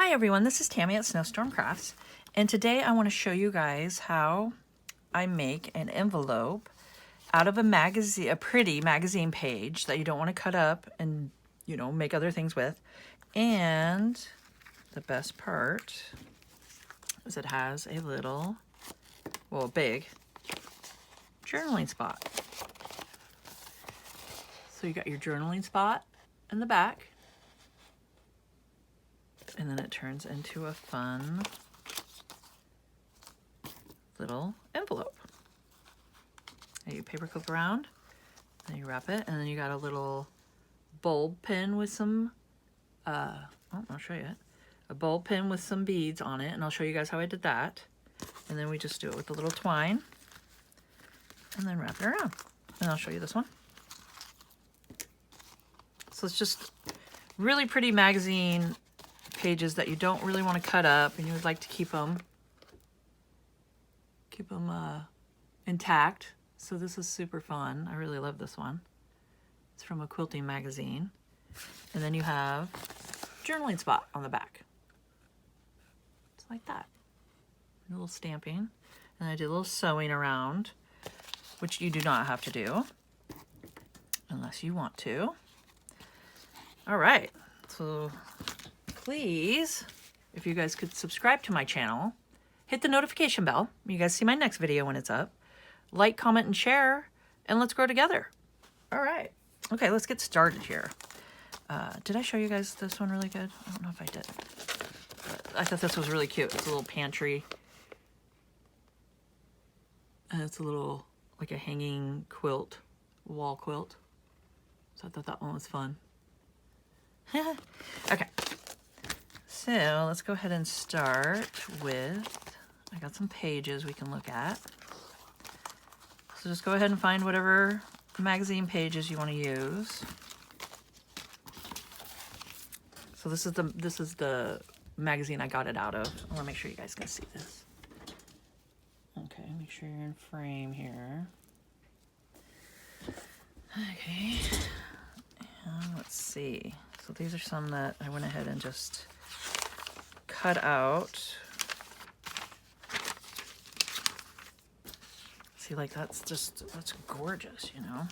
Hi everyone, this is Tammy at Snowstorm Crafts, and today I want to show you guys how I make an envelope out of a magazine, a pretty magazine page that you don't want to cut up and, make other things with. And the best part is it has a little, well, big journaling spot. So you got your journaling spot in the back. And then it turns into a fun little envelope. And you paper clip around, and you wrap it, and then you got a little bulb pin with some, I'll show you it. A bulb pin with some beads on it, and I'll show you guys how I did that. And then we just do it with a little twine, and then wrap it around. And I'll show you this one. So it's just really pretty magazine pages that you don't really want to cut up and you would like to keep them intact. So this is super fun. I really love this one. It's from a quilting magazine. And then you have journaling spot on the back. It's like that. A little stamping. And I did a little sewing around, which you do not have to do unless you want to. All right. So please, if you guys could subscribe to my channel, hit the notification bell. You guys see my next video when it's up. Like, comment, and share, and let's grow together. All right. Okay, let's get started here. Did I show you guys this one really good? I don't know if I did. But I thought this was really cute. It's a little pantry. And it's a little, like a hanging quilt, wall quilt. So I thought that one was fun. Okay. So let's go ahead and start with, I got some pages we can look at. So just go ahead and find whatever magazine pages you want to use. So this is the magazine I got it out of. I want to make sure you guys can see this. Okay, make sure you're in frame here. Okay. And let's see. So these are some that I went ahead and just cut out. See, like that's gorgeous, you know?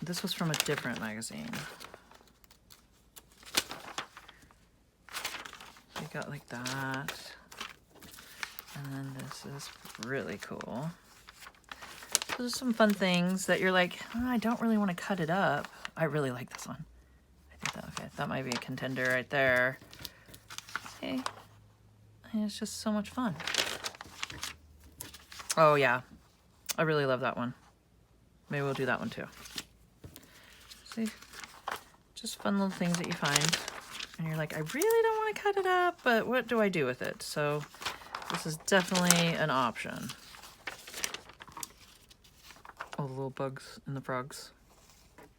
This was from a different magazine. You got like that. And then this is really cool. So there's some fun things that you're like, oh, I don't really want to cut it up. I really like this one. I think that might be a contender right there. See? And it's just so much fun. Oh yeah, I really love that one. Maybe we'll do that one too. See? Just fun little things that you find. And you're like, I really don't want to cut it up, but what do I do with it? So this is definitely an option. All the little bugs and the frogs.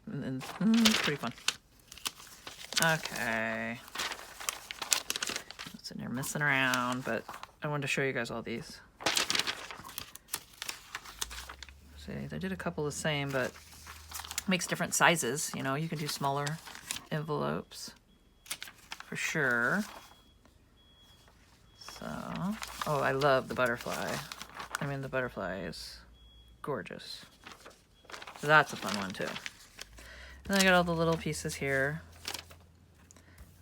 And it's pretty fun. Okay. I'm sitting here messing around, but I wanted to show you guys all these. See, they did a couple the same, but makes different sizes. You know, you can do smaller envelopes for sure. So, oh, I love the butterfly. I mean, the butterfly is gorgeous. So that's a fun one too. And I got all the little pieces here.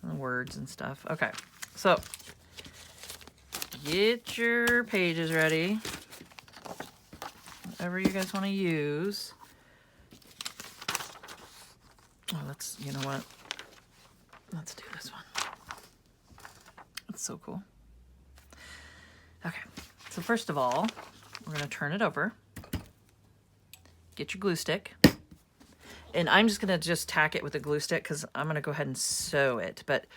And the words and stuff. Okay, so get your pages ready. Whatever you guys want to use. Oh, you know what? Let's do this one. It's so cool. Okay, so first of all, we're going to turn it over. Get your glue stick. And I'm just going to tack it with a glue stick because I'm going to go ahead and sew it. But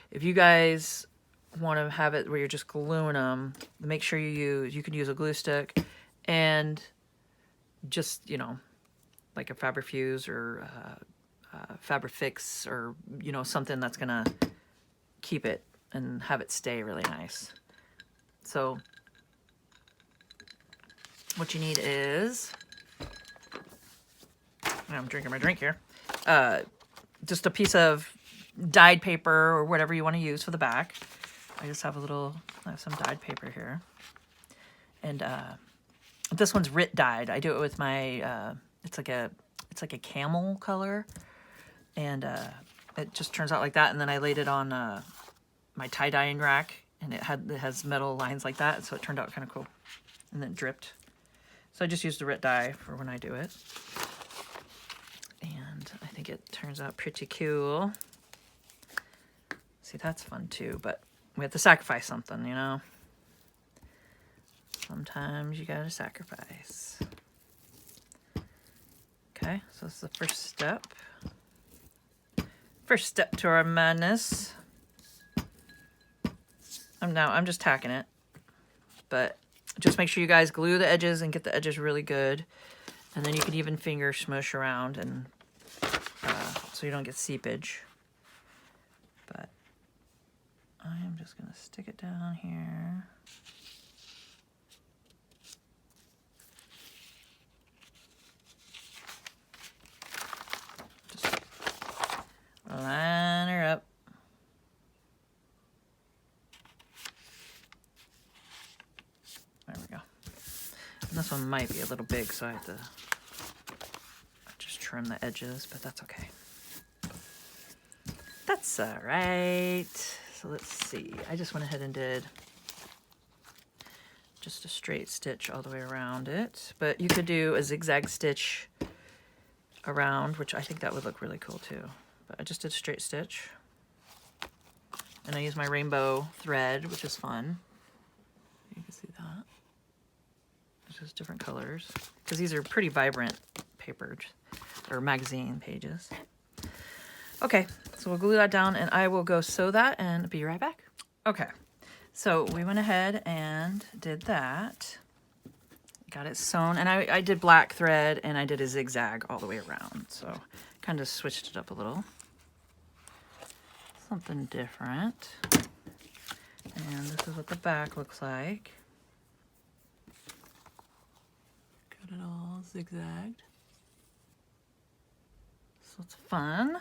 if you guys want to have it where you're just gluing them, make sure you can use a glue stick and just, like a Fabrifuse or Fabrifix or, something that's going to keep it and have it stay really nice. So what you need is, I'm drinking my drink here, just a piece of dyed paper or whatever you want to use for the back. I just have I have some dyed paper here. And this one's RIT dyed. I do it with my, it's like a camel color. And it just turns out like that. And then I laid it on my tie-dyeing rack, and it has metal lines like that. So it turned out kind of cool. And then it dripped. So I just used the RIT dye for when I do it. And I think it turns out pretty cool. See, that's fun too, but we have to sacrifice something, you know? Sometimes you gotta sacrifice. Okay, so this is the first step. First step to our madness. I'm just tacking it, but just make sure you guys glue the edges and get the edges really good. And then you can even finger smush around and so you don't get seepage. But I am just gonna stick it down here. Just line her up. There we go. And this one might be a little big, so I have to just trim the edges, but that's okay. That's all right. So let's see. I just went ahead and did just a straight stitch all the way around it, but you could do a zigzag stitch around, which I think that would look really cool too. But I just did a straight stitch, and I used my rainbow thread, which is fun. You can see that. It's just different colors because these are pretty vibrant papers or magazine pages. Okay, so we'll glue that down and I will go sew that and be right back. Okay, so we went ahead and did that. Got it sewn, and I did black thread and I did a zigzag all the way around. So kind of switched it up a little. Something different. And this is what the back looks like. Got it all zigzagged. So it's fun.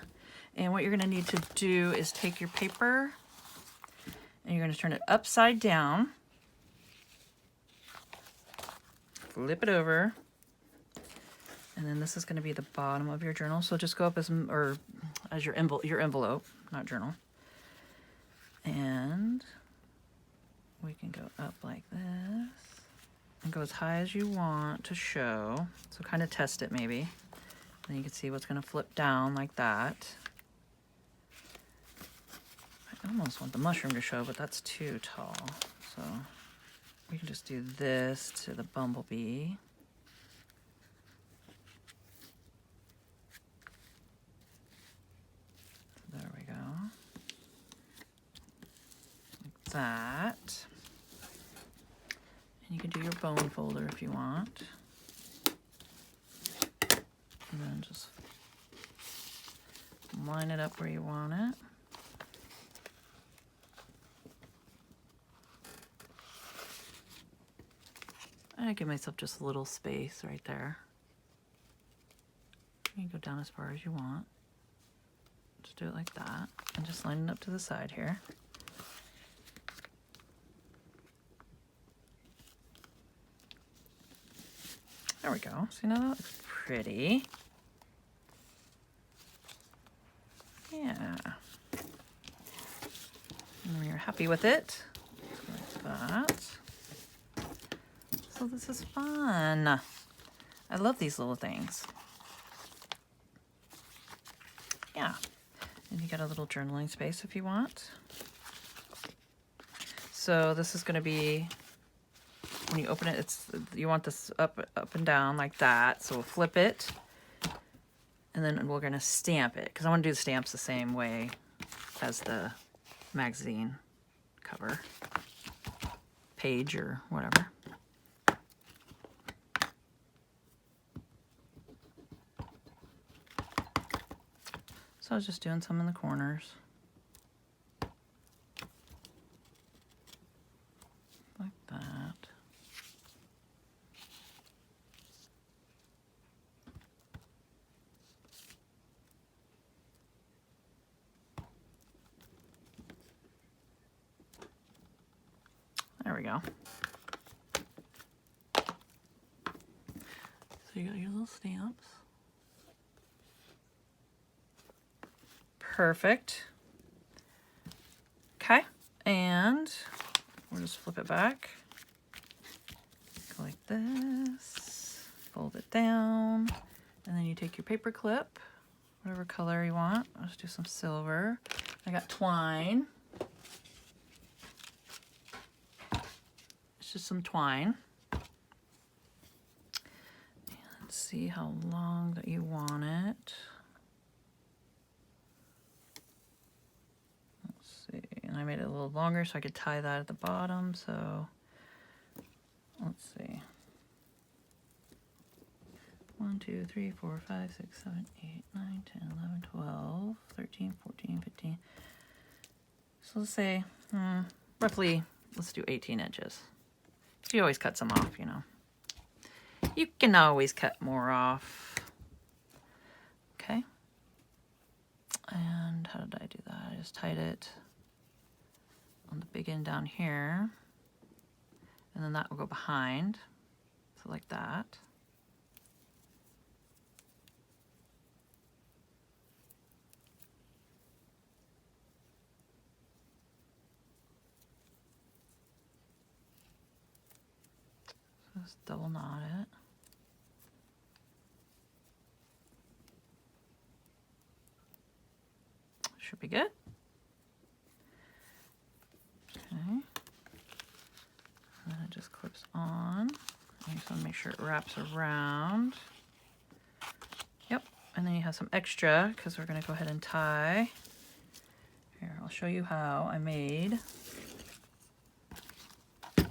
And what you're going to need to do is take your paper and you're going to turn it upside down. Flip it over. And then this is going to be the bottom of your journal. So just go up as your envelope, not journal. And we can go up like this and go as high as you want to show. So kind of test it maybe. And you can see what's going to flip down like that. I almost want the mushroom to show, but that's too tall. So we can just do this to the bumblebee. There we go. Like that. And you can do your bone folder if you want. And then just line it up where you want it. I give myself just a little space right there. You can go down as far as you want. Just do it like that. And just line it up to the side here. There we go. See, now that looks pretty. Yeah. And when you're happy with it, like that. So this is fun. I love these little things. Yeah. And you got a little journaling space if you want. So this is going to be, when you open it, you want this up and down like that. So we'll flip it. And then we're going to stamp it, because I want to do the stamps the same way as the magazine cover page or whatever. So I was just doing some in the corners. Like that. we go. So you got your little stamps. Perfect. Okay, and we'll just flip it back. Go like this, fold it down, and then you take your paper clip, whatever color you want. Let's do some silver. I got twine. It's just some twine. And see how long that you want it. Let's see, and I made it a little longer so I could tie that at the bottom, so let's see. 1, 2, 3, 4, 5, 6, 7, 8, 9, 10, 11, 12, 13, 14, 15. So let's say roughly, let's do 18 inches. You always cut some off, you know. You can always cut more off. Okay. And how did I do that? I just tied it on the big end down here. And then that will go behind. So like that. So just double knot it. Should be good. Okay. And then it just clips on. I just want to make sure it wraps around. Yep. And then you have some extra because we're going to go ahead and tie. Here, I'll show you how I made. So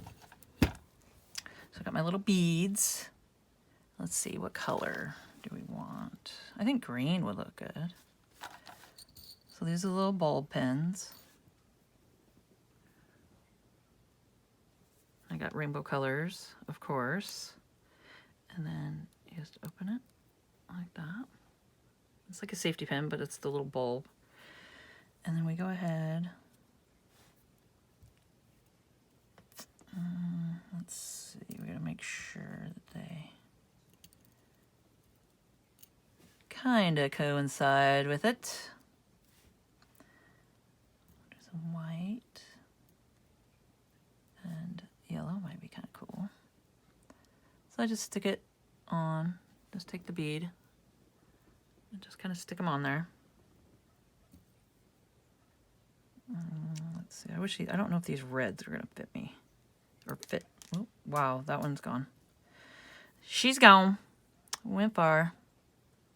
I got my little beads. Let's see, what color do we want? I think green would look good. So these are little bulb pins. I got rainbow colors, of course. And then you just open it like that. It's like a safety pin, but it's the little bulb. And then we go ahead. Let's see, we gotta make sure that they kind of coincide with it. Some white and yellow might be kind of cool. So I just stick it on, just take the bead and just kind of stick them on there. Let's see, I don't know if these reds are gonna fit me or fit. Oh, wow, that one's gone. She's gone. Went far.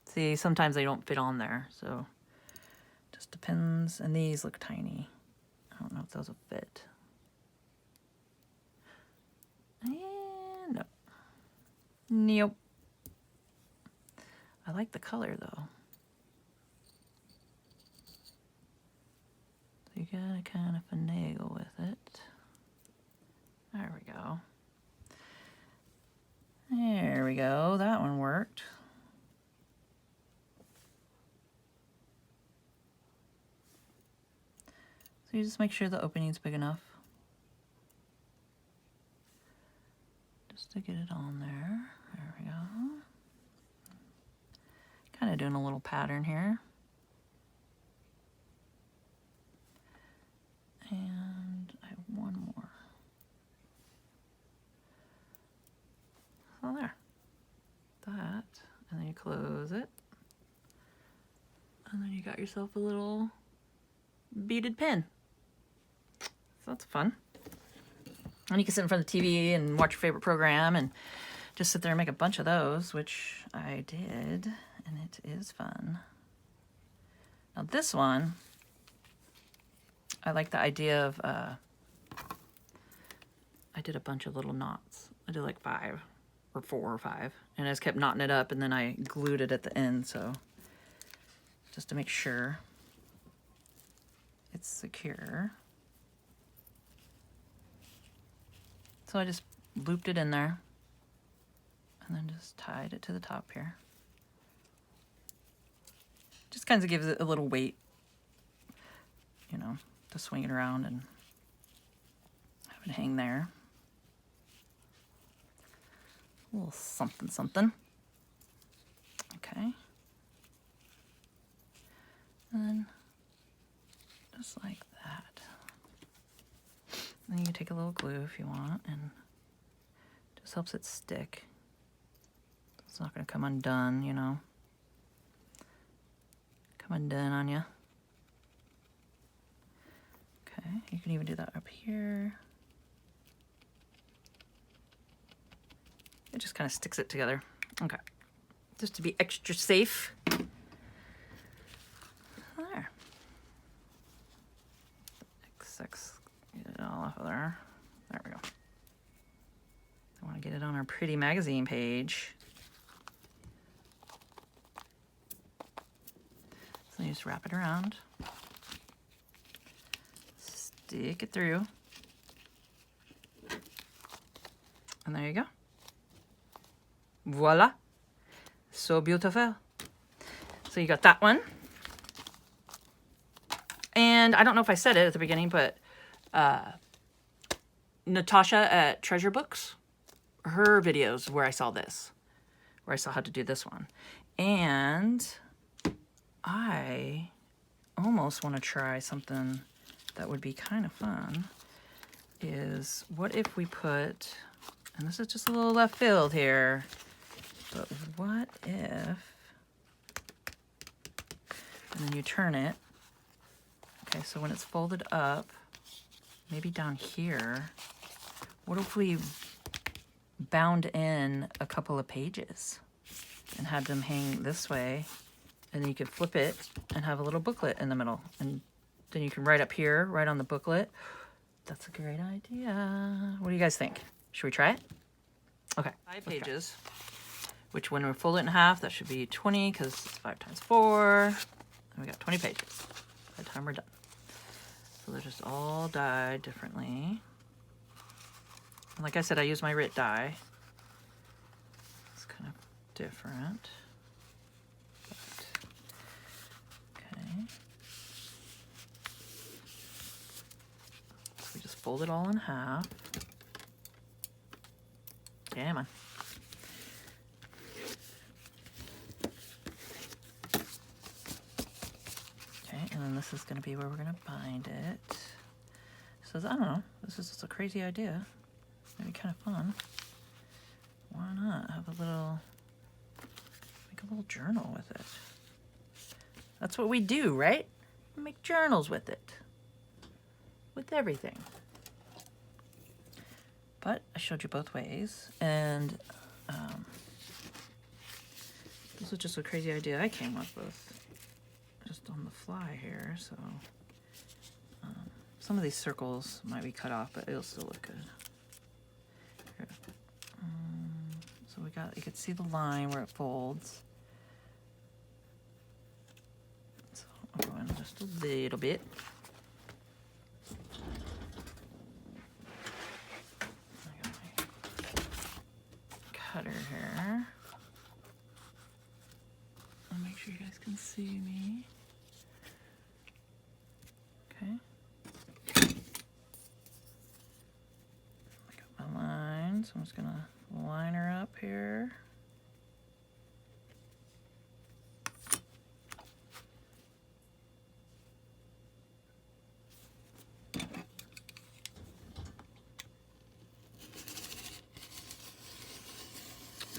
See, sometimes they don't fit on there, so just depends. And these look tiny. I don't know if those will fit. And no. Nope. I like the color though. So you gotta kind of finagle with it. There we go. There we go. That one worked. So you just make sure the opening's big enough. Just to get it on there. There we go. Kind of doing a little pattern here. And I have one more. So there. That. And then you close it. And then you got yourself a little beaded pin. So that's fun. And you can sit in front of the TV and watch your favorite program and just sit there and make a bunch of those, which I did, and it is fun. Now this one, I like the idea of, I did a bunch of little knots. I did like 5 or 4 or 5, and I just kept knotting it up, and then I glued it at the end, so just to make sure it's secure. So I just looped it in there and then just tied it to the top here. Just kind of gives it a little weight, you know, to swing it around and have it hang there. A little something, something. Okay. And then just like that. Then you can take a little glue if you want, and just helps it stick. It's not going to come undone, you know. Come undone on you. Okay, you can even do that up here. It just kind of sticks it together. Okay, just to be extra safe. There. X6, get it all off of there. There we go. I want to get it on our pretty magazine page. So you just wrap it around. Stick it through. And there you go. Voila. So beautiful. So you got that one. And I don't know if I said it at the beginning, but Natasha at Treasure Books, her videos where I saw this, where I saw how to do this one. And I almost want to try something that would be kind of fun, is what if we put, and this is just a little left field here, but what if, and then you turn it, okay, so when it's folded up, maybe down here, what if we bound in a couple of pages and had them hang this way, and then you could flip it and have a little booklet in the middle, and then you can write up here, right on the booklet. That's a great idea. What do you guys think? Should we try it? Okay, 5 pages, which when we fold it in half, that should be 20, because it's 5 times 4. And we got 20 pages by the time we're done. So they're just all dyed differently. And like I said, I use my RIT dye. It's kind of different. But, okay. So we just fold it all in half. Come on. Okay, and then this is going to be where we're going to bind it. So I don't know. This is just a crazy idea. Maybe kind of fun. Why not have a little, make a little journal with it? That's what we do, right? We make journals with it. With everything. But I showed you both ways, and this was just a crazy idea I came up with just on the fly here. So some of these circles might be cut off, but it'll still look good. Here. So we got, you can see the line where it folds. So I'll go in just a little bit. Cutter here. I'll make sure you guys can see me. Okay. I got my line, so I'm just gonna line her up here.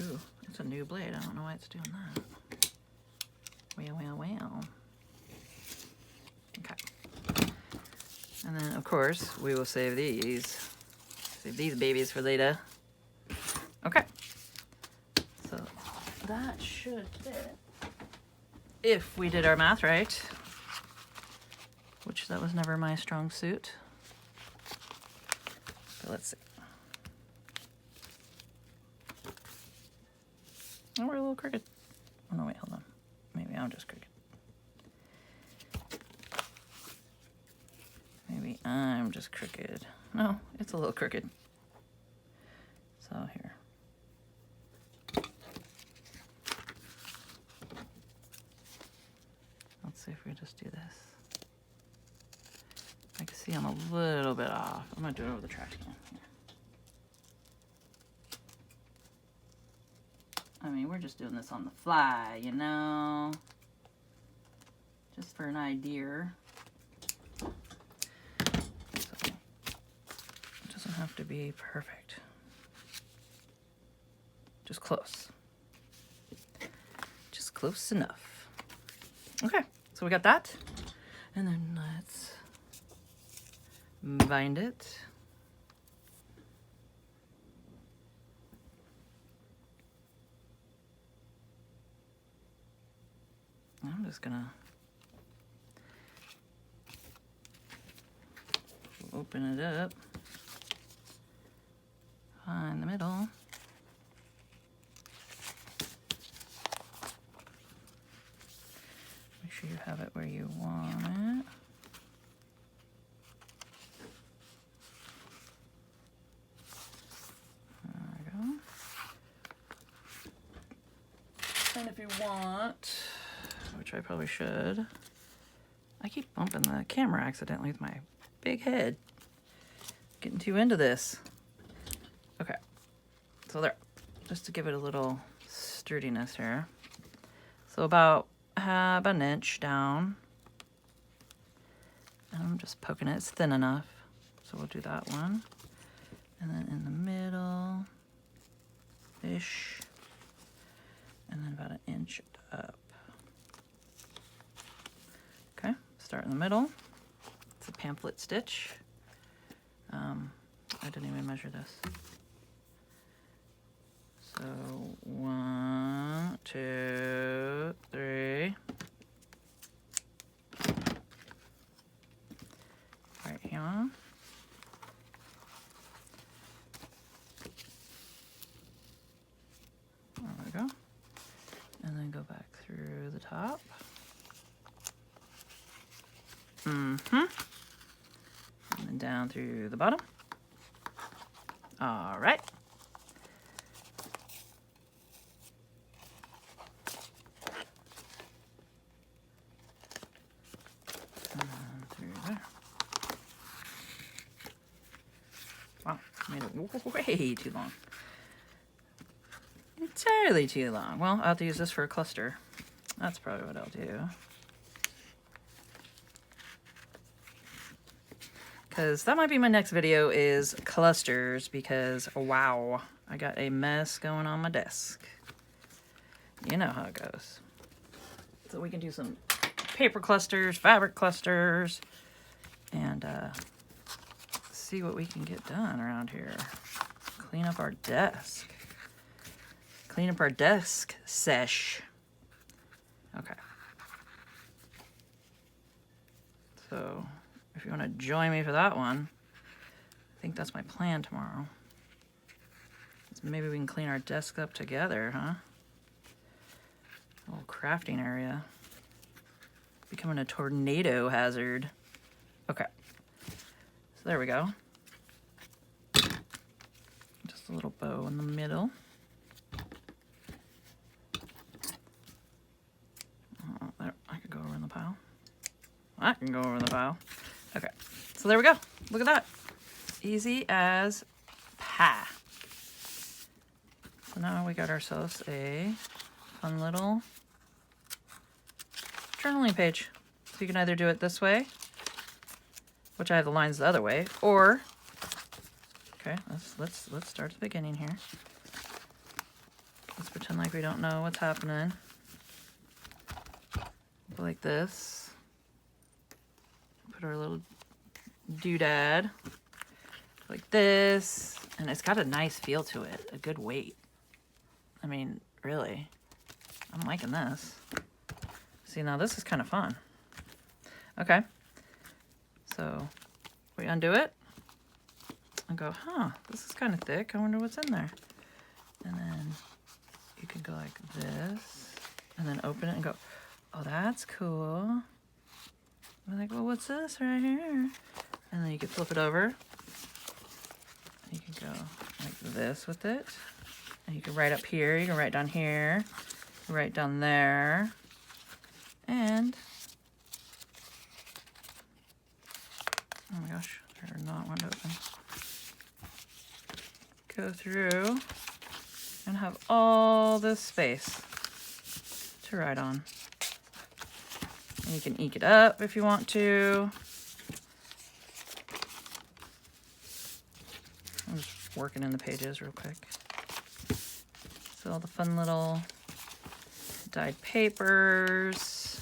Ooh, it's a new blade. I don't know why it's doing that. Well. Okay. And then, of course, we will save these. Save these babies for later. Okay. So that should fit. If we did our math right. Which that was never my strong suit. But let's see. Oh, we're a little crooked. Oh, no, wait, hold on. Maybe I'm just crooked. Maybe I'm just crooked. No, it's a little crooked. So here. Let's see if we just do this. I can see I'm a little bit off. I'm gonna do it over the trash can. Here. I mean, we're just doing this on the fly, you know? Just for an idea. So, it doesn't have to be perfect. Just close. Just close enough. Okay, so we got that. And then let's bind it. I'm just gonna open it up, find the middle. Make sure you have it where you want it. There we go. And if you want, which I probably should, I keep bumping the camera accidentally with my big head. Getting too into this. Okay, so there, just to give it a little sturdiness here. So about an inch down. And I'm just poking it, it's thin enough. So we'll do that one. And then in the middle-ish. And then about an inch up. Okay, start in the middle. It's a pamphlet stitch. I didn't even measure this. So 1, 2, 3. Right here. There we go. And then go back through the top. And then down through the bottom. All right. And through there. Wow, made it way too long. Entirely too long. Well, I'll have to use this for a cluster. That's probably what I'll do. Because that might be my next video, is clusters, because wow, I got a mess going on my desk. You know how it goes. So we can do some paper clusters, fabric clusters, and see what we can get done around here. Clean up our desk. Clean up our desk sesh. Okay. So if you want to join me for that one, I think that's my plan tomorrow. Maybe we can clean our desk up together, huh? A little crafting area. Becoming a tornado hazard. Okay. So there we go. Just a little bow in the middle. Oh, there. I could go over in the pile. I can go over in the pile. Okay. So there we go. Look at that. Easy as pie. So now we got ourselves a fun little journaling page. So you can either do it this way, which I have the lines the other way, or okay, let's start at the beginning here. Let's pretend like we don't know what's happening. Go like this. Put our little doodad like this, and it's got a nice feel to it, a good weight. I mean, really, I'm liking this. See, now this is kind of fun. Okay, so we undo it and go, huh, this is kind of thick. I wonder what's in there. And then you can go like this and then open it and go, oh, that's cool. We're like, well, what's this right here? And then you can flip it over. You can go like this with it. And you can write up here, you can write down here, write down there, and oh my gosh, they're not one to open. Go through and have all this space to write on. And you can eke it up if you want to. I'm just working in the pages real quick. So all the fun little dyed papers.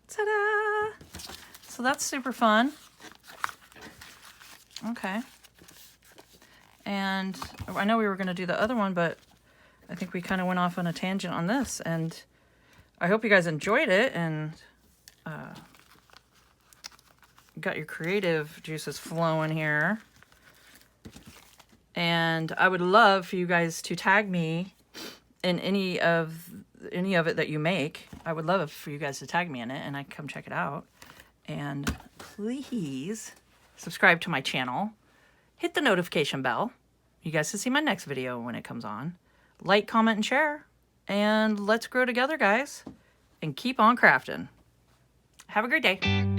Ta-da! So that's super fun. Okay. And I know we were going to do the other one, but I think we kind of went off on a tangent on this. And I hope you guys enjoyed it and got your creative juices flowing here. And I would love for you guys to tag me in any of it that you make. I would love for you guys to tag me in it and I can come check it out. And please subscribe to my channel. Hit the notification bell. You guys can see my next video when it comes on. Like, comment, and share. And let's grow together, guys. And keep on crafting. Have a great day.